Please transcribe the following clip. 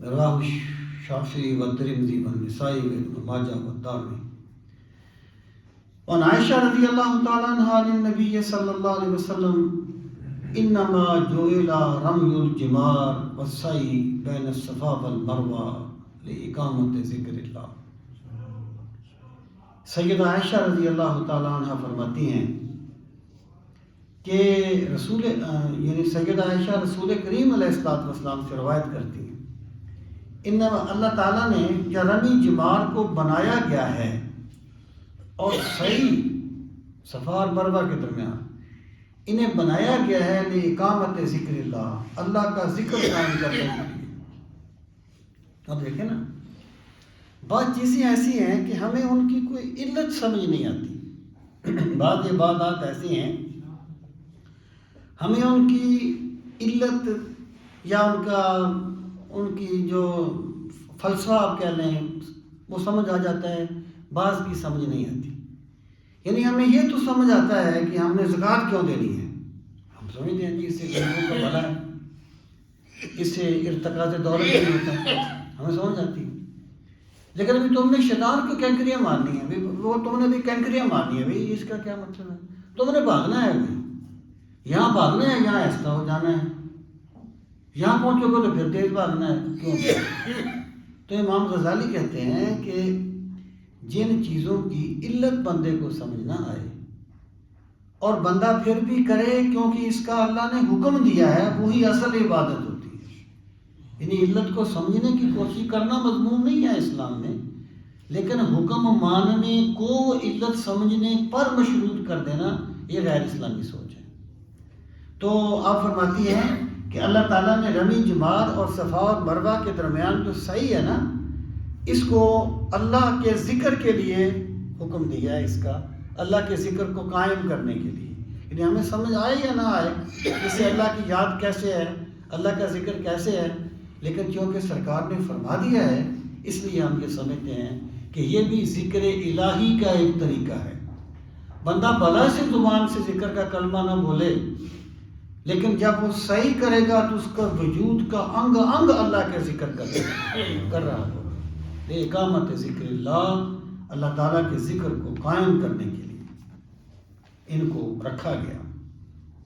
رواہ الشافعی والترمذی والنسائی وابن ماجہ والدارمی. وعن عائشہ رضی اللہ تعالیٰ عنہ عن النبی صلی اللہ علیہ وسلم انما جعل رمی الجمار والسعی بین الصفا والمروہ لإقامت ذکر اللہ. سیدہ عائشہ رضی اللہ تعالیٰ عنہ فرماتی ہیں کہ سیدہ عائشہ رسول کریم علیہ السلام سے روایت کرتی ہیں انما اللہ تعالیٰ نے جو رمی جمار کو بنایا گیا ہے اور صحیح صفا اور مروہ کے درمیان انہیں بنایا گیا ہے لإقامت ذکر اللہ، اللہ کا ذکر قائم کرنے کے لیے. اب دیکھیں نا، بعض چیزیں ایسی ہیں کہ ہمیں ان کی کوئی علت سمجھ نہیں آتی. بعض عبادات ایسی ہیں ہمیں ان کی علت یا ان کی جو فلسفہ آپ کہہ لیں وہ سمجھ آ جاتا ہے، بعض کی سمجھ نہیں آتی. یعنی ہمیں یہ تو سمجھ آتا ہے کہ ہم نے زکوٰۃ کیوں دینی ہے، ہم سمجھتے ہیں کہ اس سے غریبوں کا بھلا ہے، اس سے ارتقاء دولت نہیں ہوتا ہے، ہمیں سمجھ آتی ہے. لیکن ابھی تم نے شیطان کو کینکریاں مارنی ہیں، وہ تم نے بھی کینکریاں مارنی ہے، بھائی اس کا کیا مطلب ہے؟ تم نے بھاگنا ہے، ابھی یہاں بھاگنا ہے، یہاں ایسا ہو جانا ہے، یہاں پہنچو گے تو پھر تیز بھاگنا ہے. کیوں؟ تو امام غزالی کہتے ہیں کہ جن چیزوں کی علت بندے کو سمجھ نہ آئے اور بندہ پھر بھی کرے کیونکہ اس کا اللہ نے حکم دیا ہے، وہی اصل عبادت ہوتی ہے. یعنی علت کو سمجھنے کی کوشش کرنا مذموم نہیں ہے اسلام میں، لیکن حکم ماننے کو علت سمجھنے پر مشروط کر دینا یہ غیر اسلامی سوچ ہے. تو آپ فرماتی ہیں کہ اللہ تعالیٰ نے رمی جمار اور صفا اور مروہ کے درمیان جو صحیح ہے نا، اس کو اللہ کے ذکر کے لیے حکم دیا ہے، اس کا اللہ کے ذکر کو قائم کرنے کے لیے. یعنی ہمیں سمجھ آئے یا نہ آئے اس سے اللہ کی یاد کیسے ہے، اللہ کا ذکر کیسے ہے، لیکن چونکہ سرکار نے فرما دیا ہے اس لیے ہم یہ سمجھتے ہیں کہ یہ بھی ذکر الہی کا ایک طریقہ ہے. بندہ بھلا سے زبان سے ذکر کا کلمہ نہ بولے، لیکن جب وہ صحیح کرے گا تو اس کا وجود کا انگ انگ اللہ کا ذکر کر رہا ہوگا. اقامت ذکر اللہ، اللہ تعالیٰ کے ذکر کو قائم کرنے کے لیے ان کو رکھا گیا.